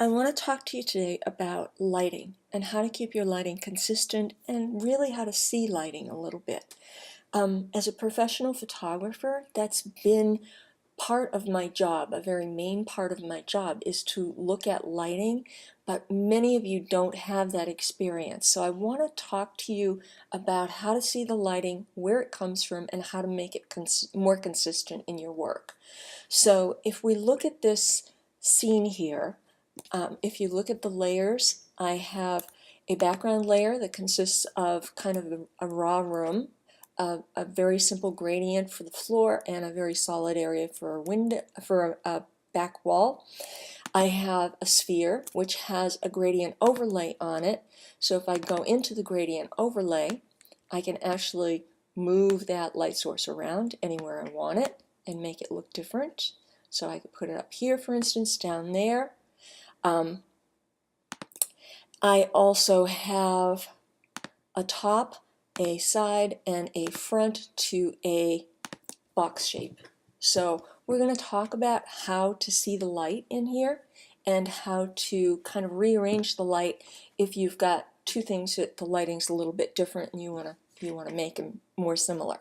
I want to talk to you today about lighting and how to keep your lighting consistent and really how to see lighting a little bit. As a professional photographer, that's been part of my job. A very main part of my job is to look at lighting, but many of you don't have that experience. So I want to talk to you about how to see the lighting, where it comes from, and how to make it more consistent in your work. So if we look at this scene here, if you look at the layers, I have a background layer that consists of kind of a raw room, a very simple gradient for the floor, and a very solid area for a window, for a back wall. I have a sphere which has a gradient overlay on it. So if I go into the gradient overlay, I can actually move that light source around anywhere I want it and make it look different. So I could put it up here, for instance, down there. I also have a top, a side, and a front to a box shape. So we're going to talk about how to see the light in here and how to kind of rearrange the light if you've got two things that the lighting's a little bit different and you want to make them more similar.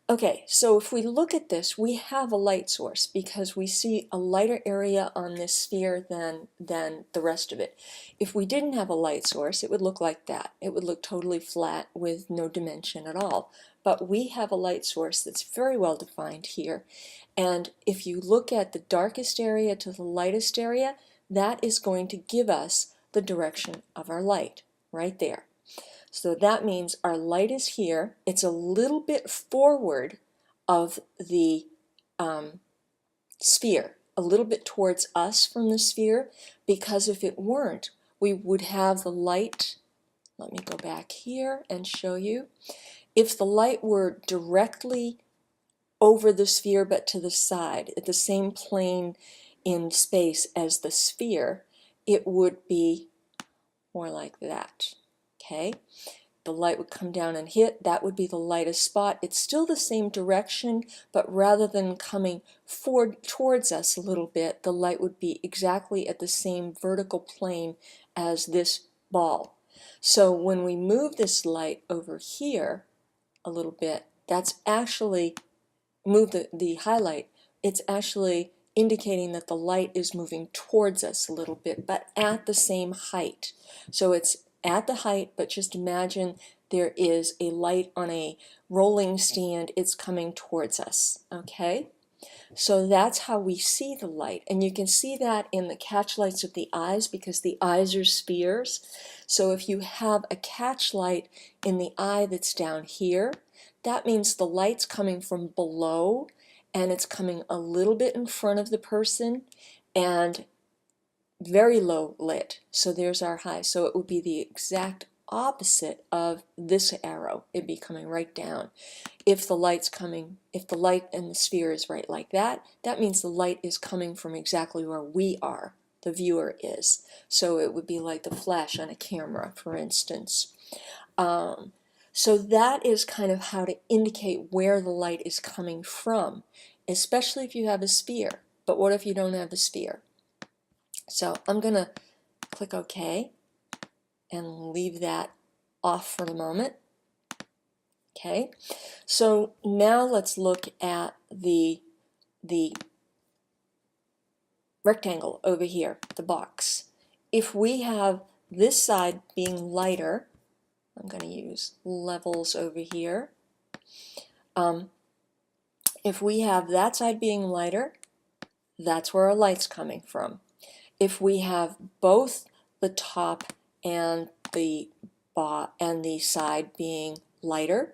Okay, so if we look at this, we have a light source because we see a lighter area on this sphere than the rest of it. If we didn't have a light source, it would look like that. It would look totally flat with no dimension at all. But we have a light source that's very well defined here. And if you look at the darkest area to the lightest area, that is going to give us the direction of our light right there. So that means our light is here. It's a little bit forward of the sphere, a little bit towards us from the sphere, because if it weren't, we would have the light, let me go back here and show you. If the light were directly over the sphere but to the side, at the same plane in space as the sphere, it would be more like that, okay? The light would come down and hit, that would be the lightest spot. It's still the same direction, but rather than coming forward towards us a little bit, the light would be exactly at the same vertical plane as this ball. So when we move this light over here a little bit, that's actually, move the highlight, it's actually indicating that the light is moving towards us a little bit, but at the same height. So it's at the height, but just imagine there is a light on a rolling stand, it's coming towards us, okay? So that's how we see the light, and you can see that in the catch lights of the eyes because the eyes are spheres. So if you have a catch light in the eye that's down here, that means the light's coming from below and it's coming a little bit in front of the person and very low lit. So there's our high. So it would be the exact opposite of this arrow. It'd be coming right down. If the light and the sphere is right like that, that means the light is coming from exactly where we are, the viewer is. So it would be like the flash on a camera, for instance. So that is kind of how to indicate where the light is coming from, especially if you have a sphere. But what if you don't have a sphere? So I'm going to click OK and leave that off for the moment. Okay, so now let's look at the rectangle over here, the box. If we have this side being lighter, I'm going to use levels over here. If we have that side being lighter, that's where our light's coming from. If we have both the top and the side being lighter,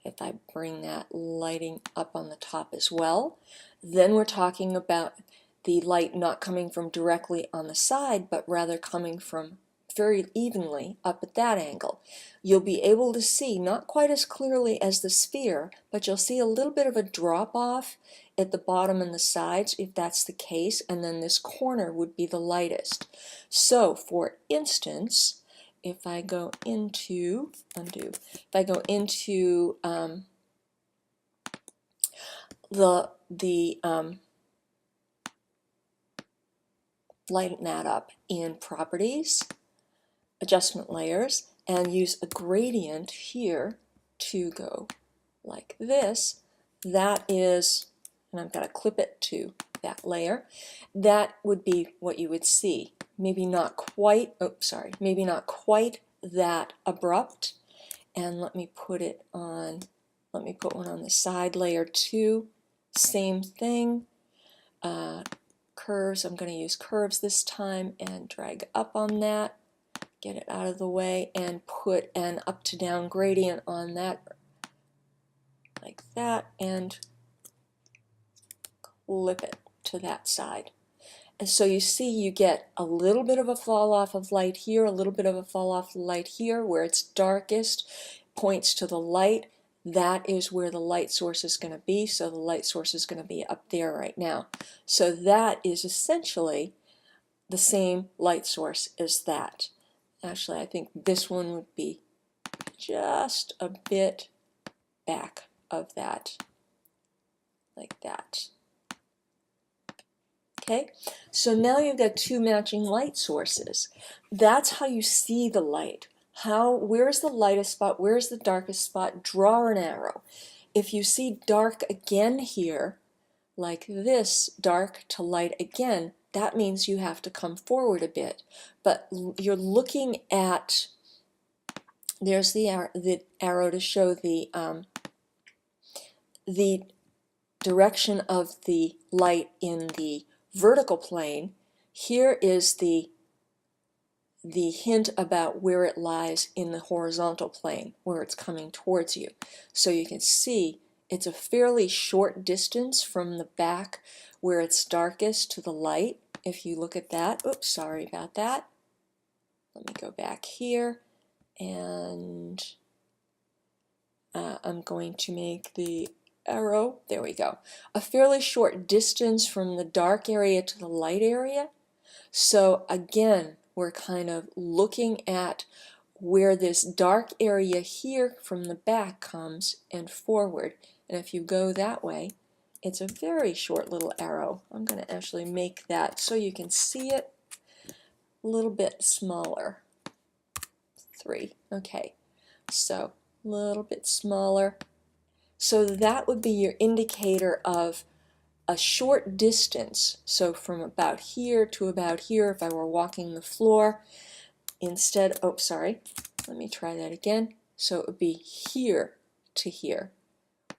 if I bring that lighting up on the top as well, then we're talking about the light not coming from directly on the side, but rather coming from very evenly up at that angle. You'll be able to see, not quite as clearly as the sphere, but you'll see a little bit of a drop off at the bottom and the sides if that's the case, and then this corner would be the lightest. So for instance, if I go into, if I go into lighten that up in Properties, Adjustment Layers, and use a gradient here to go like this. That is, and I've got to clip it to that layer. That would be what you would see. Maybe not quite, maybe not quite that abrupt. And let me put one on the side layer too. Same thing. Curves, I'm going to use curves this time and drag up on that, get it out of the way, and put an up to down gradient on that like that, and clip it to that side. And so you see you get a little bit of a fall off of light here, a little bit of a fall off of light here. Where it's darkest points to the light. That is where the light source is going to be. So the light source is going to be up there right now. So that is essentially the same light source as that. Actually, I think this one would be just a bit back of that, like that. Okay, so now you've got two matching light sources. That's how you see the light. Where's the lightest spot? Where's the darkest spot? Draw an arrow. If you see dark again here, like this, dark to light again, that means you have to come forward a bit. But you're looking at, there's the arrow to show the direction of the light in the vertical plane. Here is the hint about where it lies in the horizontal plane, where it's coming towards you. So you can see it's a fairly short distance from the back where it's darkest to the light. If you look at that, oops, sorry about that. Let me go back here, and I'm going to make the arrow, there we go, a fairly short distance from the dark area to the light area. So again, we're kind of looking at where this dark area here from the back comes and forward. And if you go that way, it's a very short little arrow. I'm going to actually make that so you can see it a little bit smaller. 3. Okay, so a little bit smaller. So that would be your indicator of a short distance. So from about here to about here, if I were walking the floor, instead, oh, sorry, let me try that again. So it would be here to here,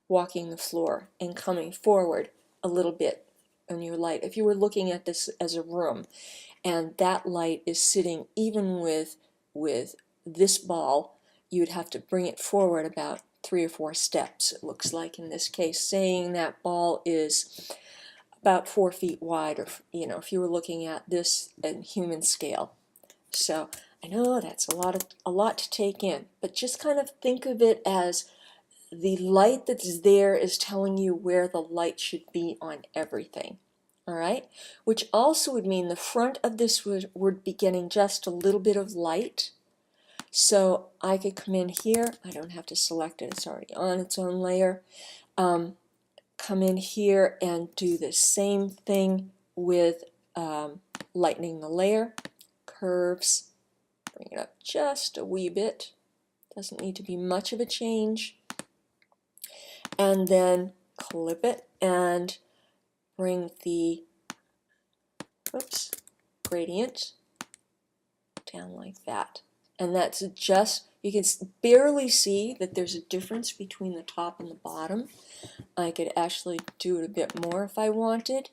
walking the floor and coming forward a little bit on your light. If you were looking at this as a room, and that light is sitting even with this ball, you would have to bring it forward about 3 or 4 steps, it looks like in this case, saying that ball is about 4 feet wide, or if you were looking at this in human scale. So I know that's a lot to take in, but just kind of think of it as the light that's there is telling you where the light should be on everything. All right, which also would mean the front of this would be getting just a little bit of light. So I could come in here, I don't have to select it, it's already on its own layer. Come in here and do the same thing with lightening the layer, curves, bring it up just a wee bit, doesn't need to be much of a change, and then clip it and bring the gradient down like that. And that's just, you can barely see that there's a difference between the top and the bottom. I could actually do it a bit more if I wanted.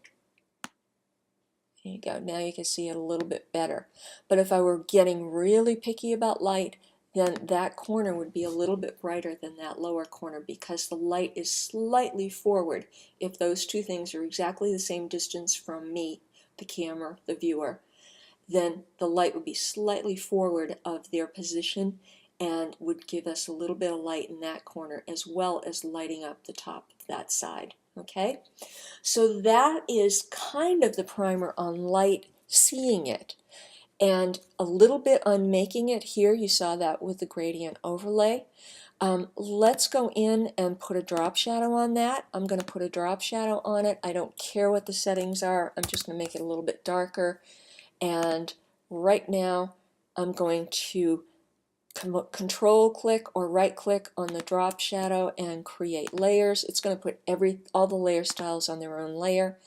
There you go, now you can see it a little bit better. But if I were getting really picky about light, then that corner would be a little bit brighter than that lower corner because the light is slightly forward. If those two things are exactly the same distance from me, the camera, the viewer, then the light would be slightly forward of their position and would give us a little bit of light in that corner as well as lighting up the top of that side. Okay, so that is kind of the primer on light, seeing it, and a little bit on making it here. You saw that with the gradient overlay. Let's go in and put a drop shadow on that. I'm going to put a drop shadow on it. I don't care what the settings are. I'm just going to make it a little bit darker. And right now I'm going to control click or right click on the drop shadow and create layers. It's going to put all the layer styles on their own layer,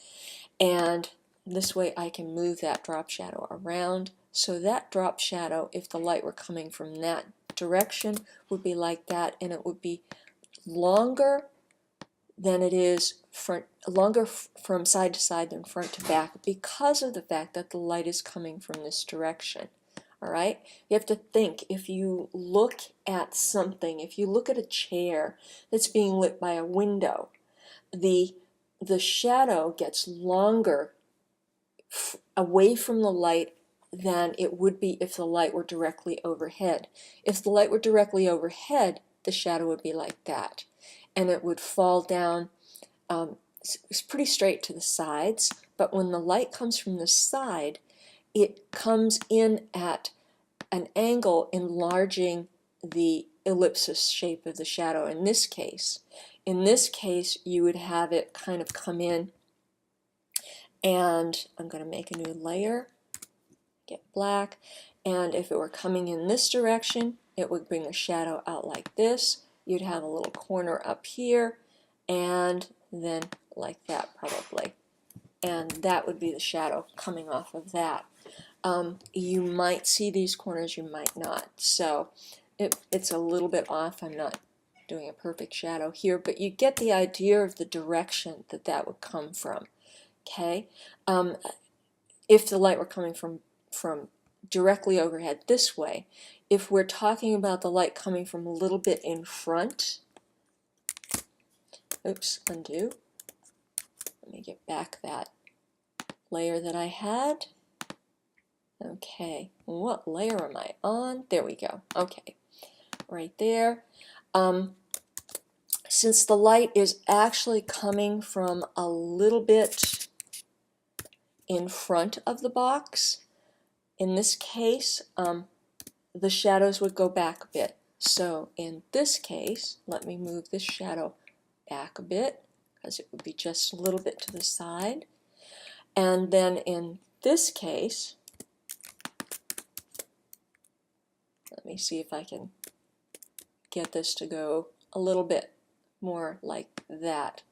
and this way I can move that drop shadow around. So that drop shadow, if the light were coming from that direction, would be like that, and it would be longer than it is longer from side to side than front to back, because of the fact that the light is coming from this direction. All right, you have to think, if you look at something, if you look at a chair that's being lit by a window, the shadow gets longer away from the light than it would be if the light were directly overhead. If the light were directly overhead, the shadow would be like that, and it would fall down it's pretty straight to the sides. But when the light comes from the side, it comes in at an angle, enlarging the ellipsis shape of the shadow. In this case, you would have it kind of come in, and I'm going to make a new layer, get black, and if it were coming in this direction, it would bring the shadow out like this. You'd have a little corner up here, and then like that probably, and that would be the shadow coming off of that. You might see these corners, you might not, so it's a little bit off. I'm not doing a perfect shadow here, but you get the idea of the direction that would come from. Okay, if the light were coming from directly overhead this way, if we're talking about the light coming from a little bit in front, oops, undo. Let me get back that layer that I had. Okay, what layer am I on? There we go. Okay, right there. Since the light is actually coming from a little bit in front of the box, in this case, the shadows would go back a bit. So in this case, let me move this shadow back a bit, because it would be just a little bit to the side. And then in this case, let me see if I can get this to go a little bit more like that.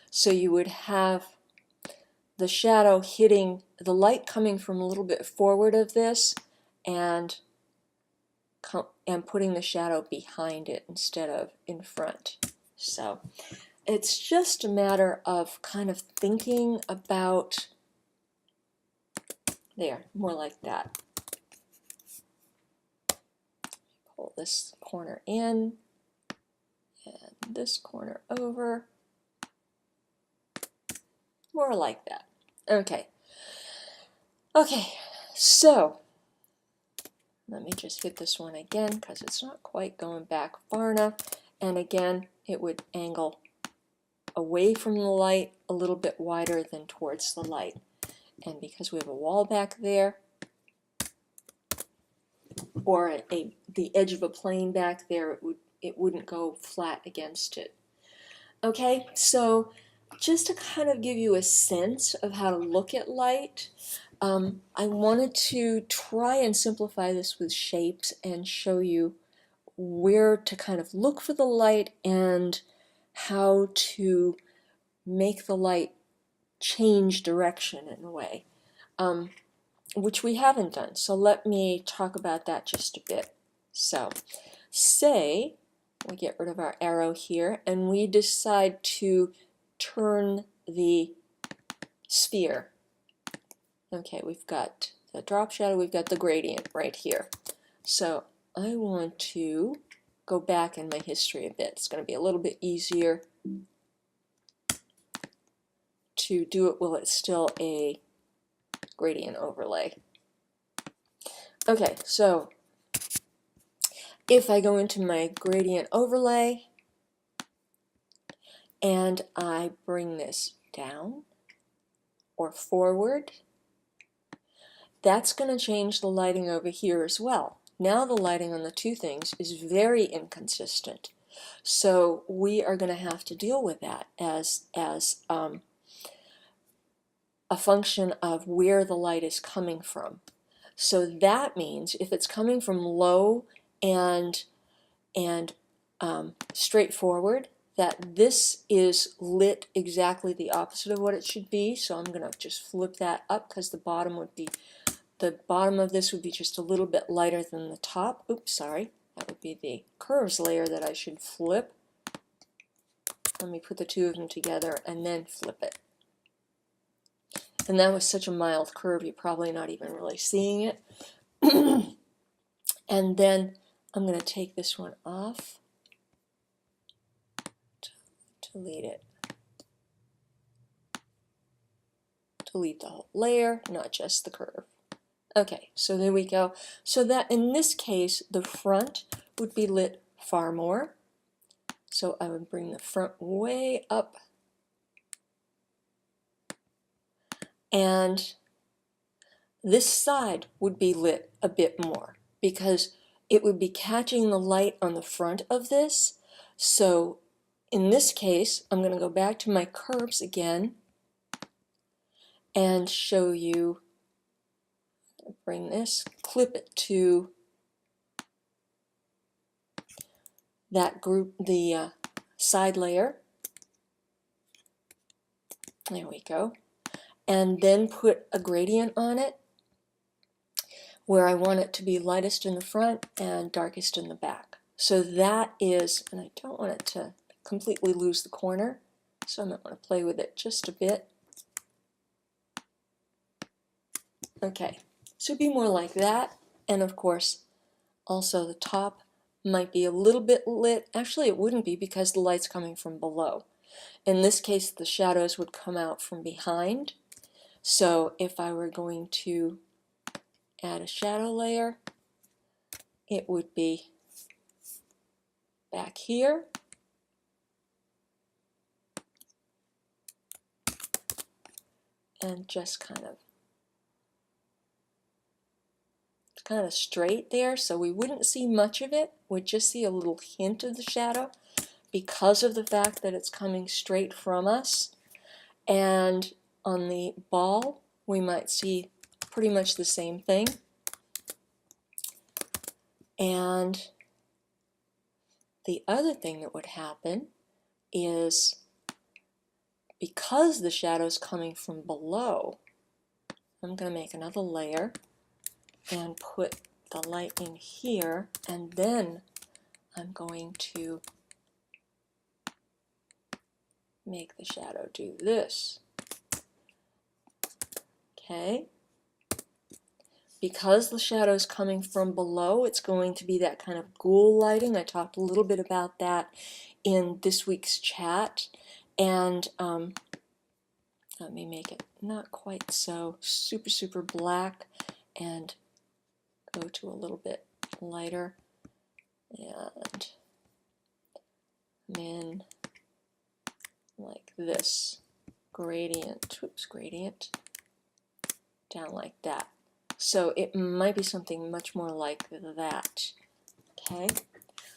So you would have the shadow hitting, the light coming from a little bit forward of this, and putting the shadow behind it instead of in front. So it's just a matter of kind of thinking about, there, more like that. Pull this corner in and this corner over, more like that. Okay, so let me just hit this one again, because it's not quite going back far enough, and again it would angle away from the light a little bit wider than towards the light. And because we have a wall back there, or the edge of a plane back there, it wouldn't go flat against it. Okay, so just to kind of give you a sense of how to look at light, I wanted to try and simplify this with shapes and show you where to kind of look for the light and how to make the light change direction in a way, which we haven't done. So let me talk about that just a bit. So say we get rid of our arrow here and we decide to turn the sphere. Okay, we've got the drop shadow, we've got the gradient right here. So I want to go back in my history a bit. It's going to be a little bit easier to do it while it's still a gradient overlay. Okay, so if I go into my gradient overlay and I bring this down or forward, that's going to change the lighting over here as well. Now the lighting on the two things is very inconsistent. So we are going to have to deal with that as a function of where the light is coming from. So that means if it's coming from low and straightforward, that this is lit exactly the opposite of what it should be. So I'm going to just flip that up because the bottom of this would be just a little bit lighter than the top. Oops, sorry. That would be the curves layer that I should flip. Let me put the two of them together and then flip it. And that was such a mild curve, you're probably not even really seeing it. And then I'm going to take this one off, delete it. Delete the whole layer, not just the curve. Okay, so there we go. So that in this case, the front would be lit far more. So I would bring the front way up. And this side would be lit a bit more because it would be catching the light on the front of this. So in this case, I'm going to go back to my curves again and show you, bring this, clip it to that group, the side layer. There we go. And then put a gradient on it where I want it to be lightest in the front and darkest in the back. So that is, and I don't want it to completely lose the corner, so I might want to play with it just a bit. Okay, so it'd be more like that, and of course also the top might be a little bit lit. Actually it wouldn't be because the light's coming from below. In this case the shadows would come out from behind. So if I were going to add a shadow layer, it would be back here. And just kind of straight there, so we wouldn't see much of it. We'd just see a little hint of the shadow because of the fact that it's coming straight from us. And on the ball, we might see pretty much the same thing. And the other thing that would happen is because the shadow's coming from below, I'm going to make another layer and put the light in here, and then I'm going to make the shadow do this. Okay? Because the shadow is coming from below, it's going to be that kind of ghoul lighting. I talked a little bit about that in this week's chat. And let me make it not quite so super black and go to a little bit lighter. And then like this gradient, oops, gradient, down like that. So it might be something much more like that, okay?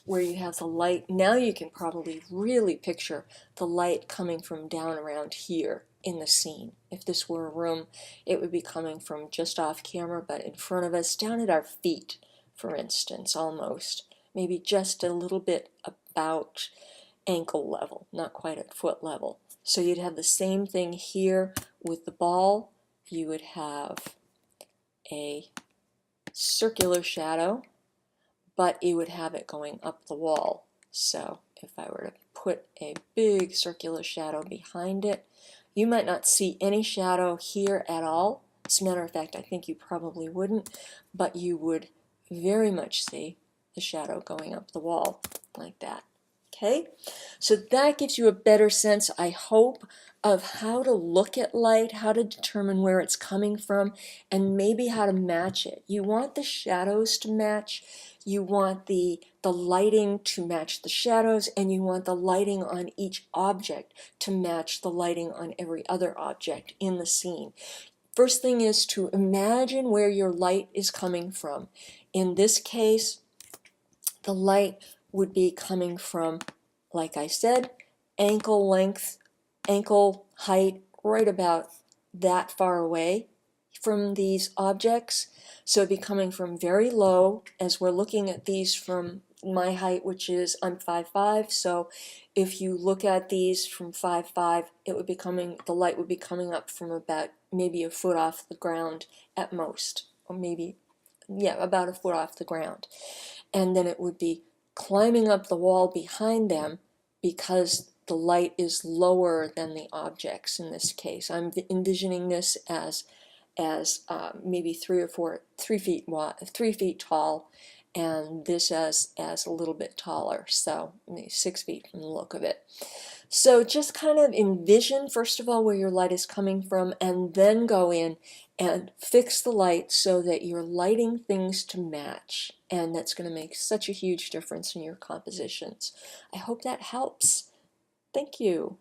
Where you have the light, now you can probably really picture the light coming from down around here in the scene. If this were a room, it would be coming from just off camera, but in front of us, down at our feet, for instance, almost. Maybe just a little bit about ankle level, not quite at foot level. So you'd have the same thing here with the ball. You would have a circular shadow, but you would have it going up the wall. So if I were to put a big circular shadow behind it, you might not see any shadow here at all. As a matter of fact, I think you probably wouldn't, but you would very much see the shadow going up the wall like that. Okay, so that gives you a better sense, I hope, of how to look at light, how to determine where it's coming from, and maybe how to match it. You want the shadows to match, you want the lighting to match the shadows, and you want the lighting on each object to match the lighting on every other object in the scene. First thing is to imagine where your light is coming from. In this case, the light would be coming from, like I said, ankle length, ankle height, right about that far away from these objects. So it'd be coming from very low, as we're looking at these from my height, which is, I'm 5'5", so if you look at these from 5'5", it would be coming, the light would be coming up from about maybe a foot off the ground at most, or maybe, yeah, about a foot off the ground. And then it would be climbing up the wall behind them because the light is lower than the objects in this case. I'm envisioning this as maybe 3 feet wide, 3 feet tall, and this as a little bit taller, so maybe 6 feet from the look of it. So just kind of envision, first of all, where your light is coming from, and then go in and fix the light so that you're lighting things to match. And that's going to make such a huge difference in your compositions. I hope that helps. Thank you.